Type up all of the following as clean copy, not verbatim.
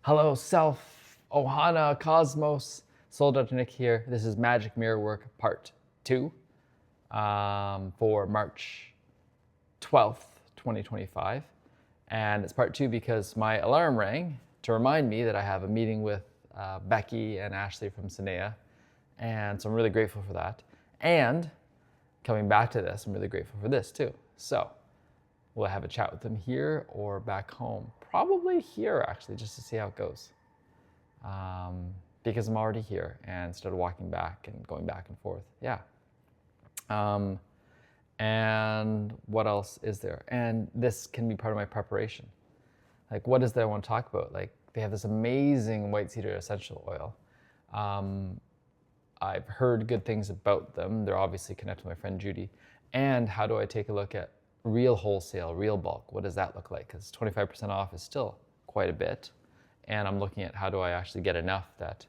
Hello, self, Ohana, Cosmos, Soul Dr. Nick here. This is Magic Mirror Work Part 2 for March 12th, 2025. And it's Part 2 because my alarm rang to remind me that I have a meeting with Becky and Ashley from Sinea. And so I'm really grateful for that. And coming back to this, I'm really grateful for this too. So will I have a chat with them here or back home? Probably here, actually, just to see how it goes. Because I'm already here and instead of walking back and going back and forth. Yeah. And what else is there? And this can be part of my preparation. Like, what is there I want to talk about? Like, they have this amazing white cedar essential oil. I've heard good things about them. They're obviously connected with my friend Judy. And how do I take a look at real wholesale, real bulk? What does that look like? Because 25% off is still quite a bit. And I'm looking at how do I actually get enough that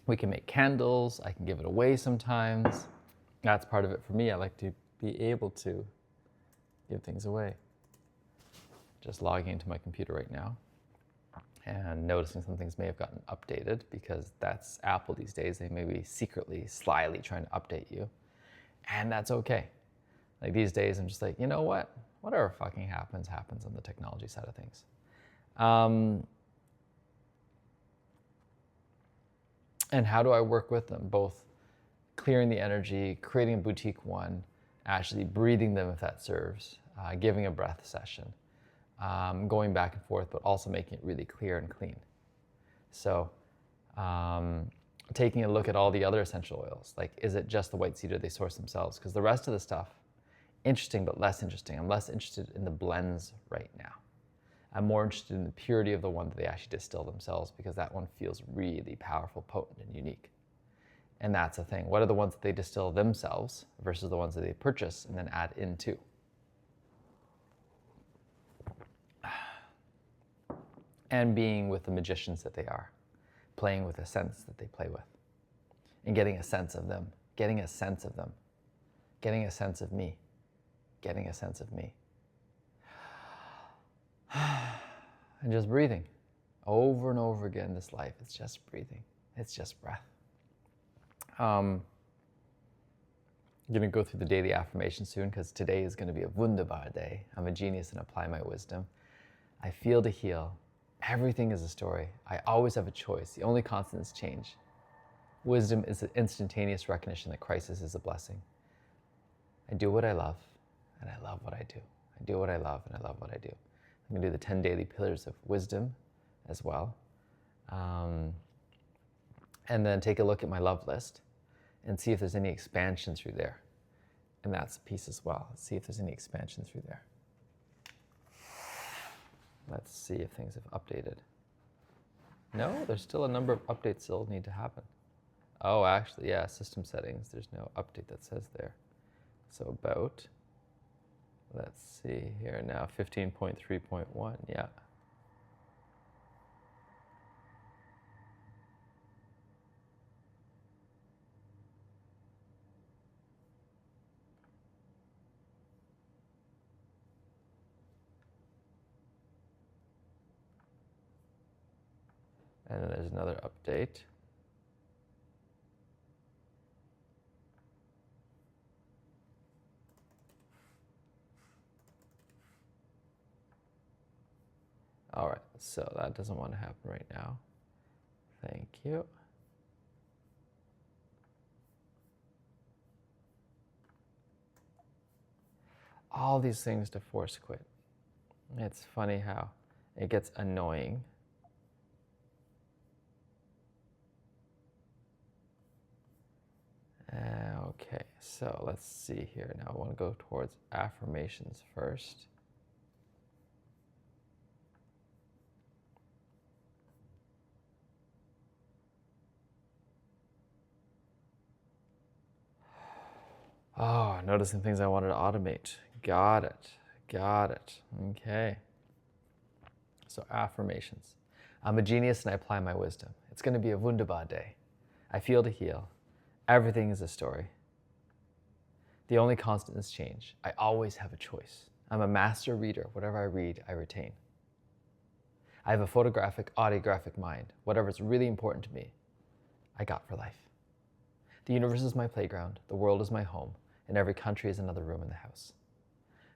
we can make candles, I can give it away sometimes. That's part of it for me. I like to be able to give things away. Just logging into my computer right now and noticing some things may have gotten updated because that's Apple these days. They may be secretly, slyly trying to update you. And that's okay. Like these days, I'm just like, you know what? Whatever fucking happens, happens on the technology side of things. And how do I work with them? Both clearing the energy, creating a boutique one, actually breathing them if that serves, giving a breath session, going back and forth, but also making it really clear and clean. So taking a look at all the other essential oils, like is it just the white cedar they source themselves? Because the rest of the stuff, interesting but less interesting. I'm less interested in the blends right now. I'm more interested in the purity of the one that they actually distill themselves because that one feels really powerful, potent, and unique. And that's the thing. What are the ones that they distill themselves versus the ones that they purchase and then add into? And being with the magicians that they are, playing with the sense that they play with, and getting a sense of them, getting a sense of them, getting a sense of me, getting a sense of me. And just breathing over and over again. This life, it's just breathing. It's just breath. I'm going to go through the daily affirmation soon because today is going to be a wunderbar day. I'm a genius and apply my wisdom. I feel to heal. Everything is a story. I always have a choice. The only constant is change. Wisdom is the instantaneous recognition that crisis is a blessing. I do what I love, and I love what I do. I do what I love, and I love what I do. I'm going to do the 10 daily pillars of wisdom as well. And then take a look at my love list and see if there's any expansion through there. And that's a piece as well. Let's see if there's any expansion through there. Let's see if things have updated. No, there's still a number of updates still need to happen. Oh, actually, yeah, system settings. There's no update that says there. So about, let's see here now, 15.3.1, yeah. And then there's another update. All right, so that doesn't want to happen right now. Thank you. All these things to force quit. It's funny how it gets annoying. Okay, so let's see here. Now I want to go towards affirmations first. Oh, noticing things I wanted to automate. Got it. Got it. Okay. So affirmations. I'm a genius and I apply my wisdom. It's going to be a wunderbar day. I feel to heal. Everything is a story. The only constant is change. I always have a choice. I'm a master reader. Whatever I read, I retain. I have a photographic, audiographic mind. Whatever's really important to me, I got for life. The universe is my playground, the world is my home, and every country is another room in the house.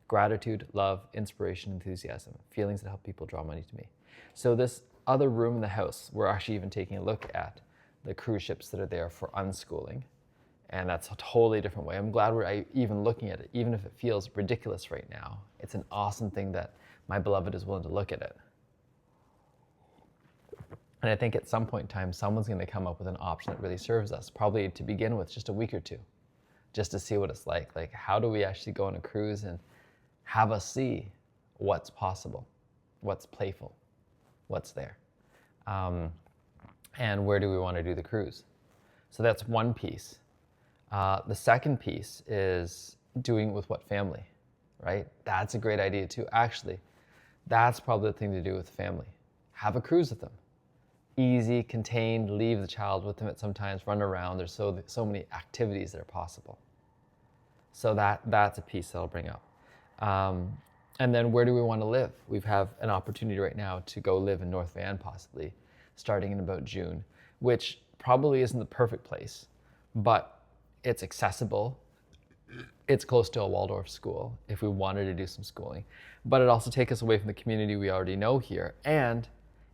Gratitude, love, inspiration, enthusiasm, feelings that help people draw money to me. So this other room in the house, we're actually even taking a look at the cruise ships that are there for unschooling. And that's a totally different way. I'm glad we're even looking at it, even if it feels ridiculous right now. It's an awesome thing that my beloved is willing to look at it. And I think at some point in time, someone's going to come up with an option that really serves us, probably to begin with just a week or two, just to see what it's like. Like, how do we actually go on a cruise and have us see what's possible, what's playful, what's there, and where do we want to do the cruise? So that's one piece. The second piece is doing it with what family, right? That's a great idea too. Actually, that's probably the thing to do with family. Have a cruise with them. Easy, contained, leave the child with them at some times, run around. There's so many activities that are possible. So that's a piece that I'll bring up. And then where do we want to live? We have an opportunity right now to go live in North Van possibly, starting in about June, which probably isn't the perfect place, but it's accessible. It's close to a Waldorf school if we wanted to do some schooling, but it also takes us away from the community we already know here. And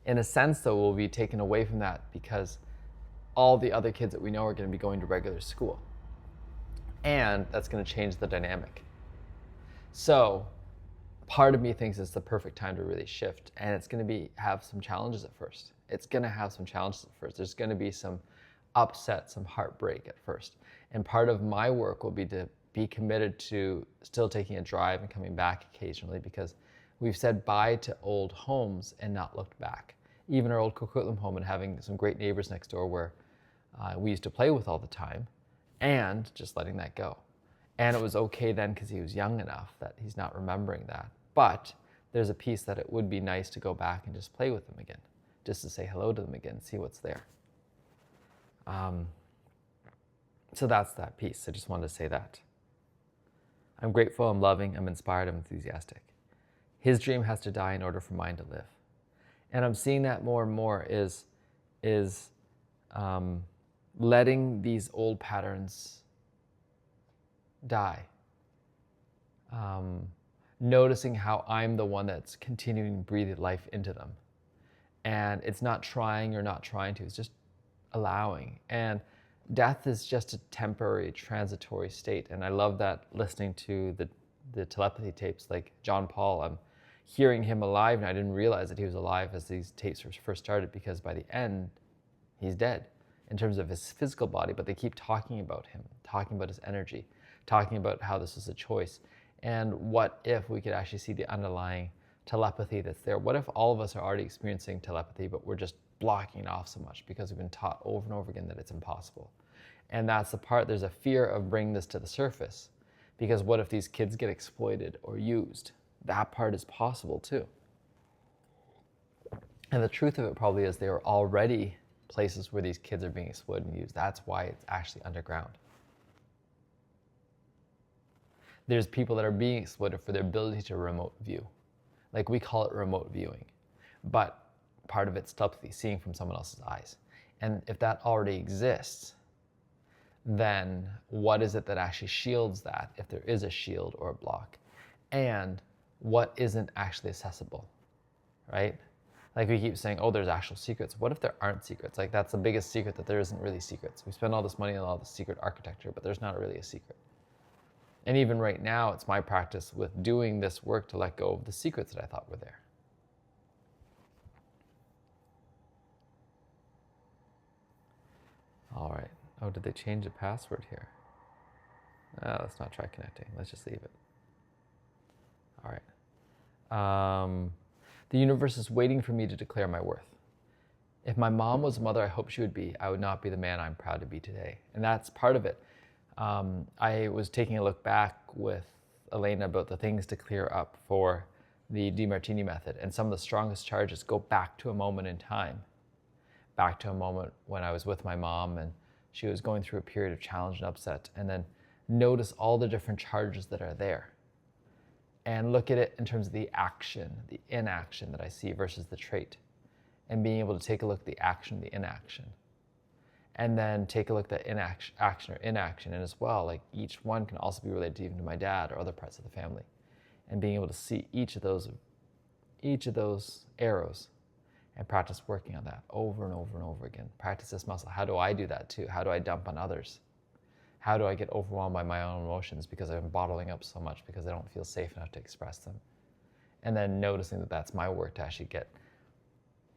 in a sense though, we'll be taken away from that because all the other kids that we know are going to be going to regular school. And that's going to change the dynamic. So part of me thinks it's the perfect time to really shift, and it's going to have some challenges at first. It's going to have some challenges at first. There's going to be some upset, some heartbreak at first. And part of my work will be to be committed to still taking a drive and coming back occasionally, because we've said bye to old homes and not looked back. Even our old Coquitlam home, and having some great neighbors next door where we used to play with all the time, and just letting that go. And it was okay then because he was young enough that he's not remembering that. But there's a piece that it would be nice to go back and just play with them again, just to say hello to them again, see what's there. So that's that piece. I just wanted to say that. I'm grateful, I'm loving, I'm inspired, I'm enthusiastic. His dream has to die in order for mine to live. And I'm seeing that more and more is letting these old patterns die. Noticing how I'm the one that's continuing to breathe life into them. And it's not trying or not trying to, it's just allowing. And death is just a temporary, transitory state. And I love that, listening to the telepathy tapes, like John Paul. I'm hearing him alive, and I didn't realize that he was alive as these tapes first started, because by the end, he's dead in terms of his physical body, but they keep talking about him, talking about his energy, talking about how this is a choice. And what if we could actually see the underlying telepathy that's there? What if all of us are already experiencing telepathy, but we're just blocking it off so much because we've been taught over and over again that it's impossible? And that's the part, there's a fear of bringing this to the surface, because what if these kids get exploited or used? That part is possible too. And the truth of it probably is there are already places where these kids are being exploited and used. That's why it's actually underground. There's people that are being exploited for their ability to remote view. Like, we call it remote viewing, but part of it's telepathy, seeing from someone else's eyes. And if that already exists, then what is it that actually shields that, if there is a shield or a block? And what isn't actually accessible, right? Like, we keep saying, oh, there's actual secrets. What if there aren't secrets? Like, that's the biggest secret, that there isn't really secrets. We spend all this money on all this secret architecture, but there's not really a secret. And even right now, it's my practice with doing this work to let go of the secrets that I thought were there. All right. Oh, did they change the password here? Let's not try connecting. Let's just leave it. All right. The universe is waiting for me to declare my worth. If my mom was the mother I hoped she would be, I would not be the man I'm proud to be today. And that's part of it. I was taking a look back with Elena about the things to clear up for the Demartini method. And some of the strongest charges go back to a moment in time, back to a moment when I was with my mom and she was going through a period of challenge and upset, and then notice all the different charges that are there. and look at it in terms of the action, the inaction that I see versus the trait, and being able to take a look at the action, the inaction, and then take a look at the action or inaction, and as well, like each one can also be related to even to my dad or other parts of the family, and being able to see each of those arrows and practice working on that over and over and over again. Practice this muscle. How do I do that too? How do I dump on others? How do I get overwhelmed by my own emotions because I'm bottling up so much because I don't feel safe enough to express them? And then noticing that that's my work to actually get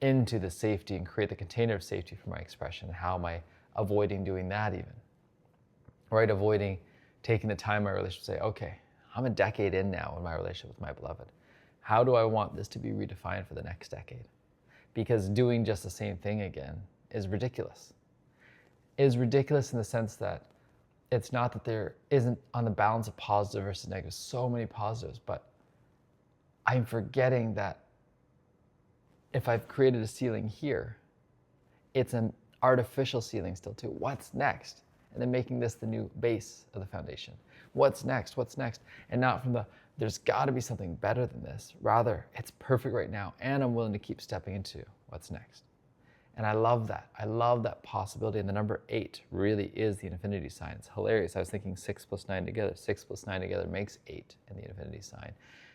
into the safety and create the container of safety for my expression. How am I avoiding doing that even? Right? Avoiding taking the time in my relationship to say, okay, I'm a decade in now in my relationship with my beloved. How do I want this to be redefined for the next decade? Because doing just the same thing again is ridiculous. It is ridiculous in the sense that it's not that there isn't on the balance of positive versus negative, so many positives, but I'm forgetting that if I've created a ceiling here, it's an artificial ceiling still too. What's next? And then making this the new base of the foundation. What's next? What's next? And not from the, there's got to be something better than this. Rather, it's perfect right now, and I'm willing to keep stepping into what's next. And I love that. I love that possibility. And the number 8 really is the infinity sign. It's hilarious. I was thinking 6 plus 9 together. 6 plus 9 together makes 8 in the infinity sign.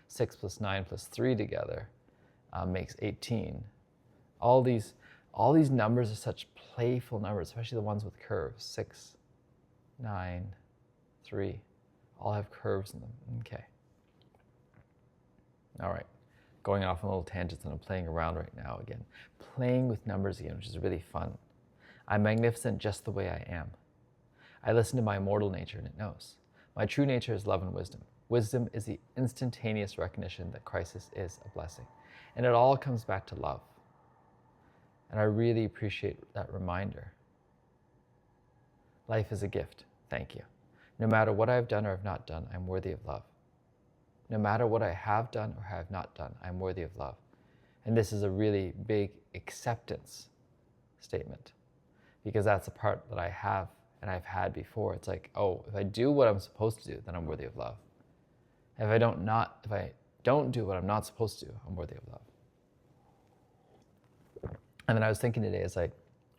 6 plus 9 plus 3 together makes 18. All these numbers are such playful numbers, especially the ones with curves. 6, 9, 3, all have curves in them. Okay. All right. Going off on little tangents, and I'm playing around right now again. Playing with numbers again, which is really fun. I'm magnificent just the way I am. I listen to my immortal nature and it knows. My true nature is love and wisdom. Wisdom is the instantaneous recognition that crisis is a blessing. And it all comes back to love. And I really appreciate that reminder. Life is a gift. Thank you. No matter what I've done or have not done, I'm worthy of love. No matter what I have done or have not done, I'm worthy of love. And this is a really big acceptance statement, because that's the part that I have and I've had before. It's like, oh, if I do what I'm supposed to do, then I'm worthy of love. If I don't do what I'm not supposed to do, I'm worthy of love. And then I was thinking today, it's like,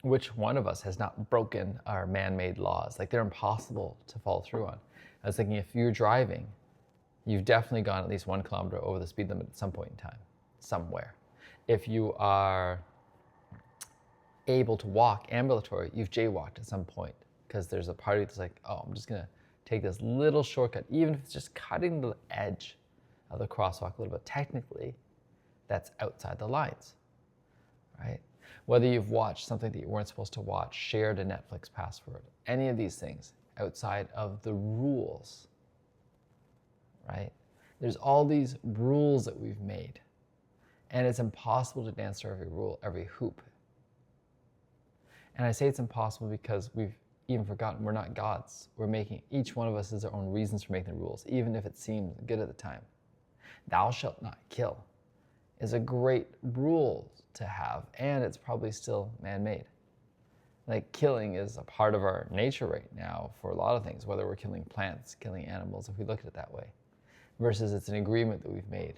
which one of us has not broken our man-made laws? Like, they're impossible to follow through on. I was thinking, if you're driving, you've definitely gone at least 1 kilometer over the speed limit at some point in time, somewhere. If you are able to walk ambulatory, you've jaywalked at some point, because there's a part of you that's like, oh, I'm just gonna take this little shortcut, even if it's just cutting the edge of the crosswalk a little bit. Technically, that's outside the lines, right? Whether you've watched something that you weren't supposed to watch, shared a Netflix password, any of these things outside of the rules, right? There's all these rules that we've made, and it's impossible to dance through every rule, every hoop. And I say it's impossible because we've even forgotten we're not gods. We're making, each one of us has their own reasons for making the rules, even if it seems good at the time. Thou shalt not kill is a great rule to have, and it's probably still man-made. Like, killing is a part of our nature right now for a lot of things, whether we're killing plants, killing animals, if we look at it that way, versus it's an agreement that we've made.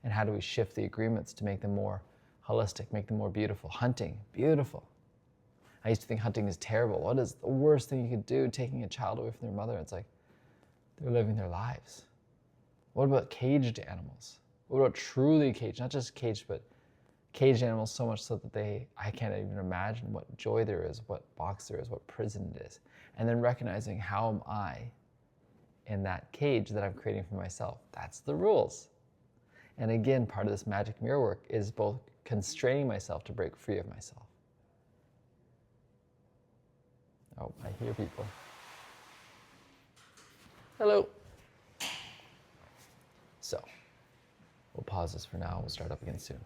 And how do we shift the agreements to make them more holistic, make them more beautiful? Hunting, beautiful. I used to think hunting is terrible. What is the worst thing you could do, taking a child away from their mother? It's like, they're living their lives. What about caged animals? What about truly caged, not just caged, but caged animals so much so that I can't even imagine what joy there is, what box there is, what prison it is. And then recognizing, how am I in that cage that I'm creating for myself? That's the rules. And again, part of this magic mirror work is both constraining myself to break free of myself. Oh, I hear people. Hello. So, we'll pause this for now. We'll start up again soon.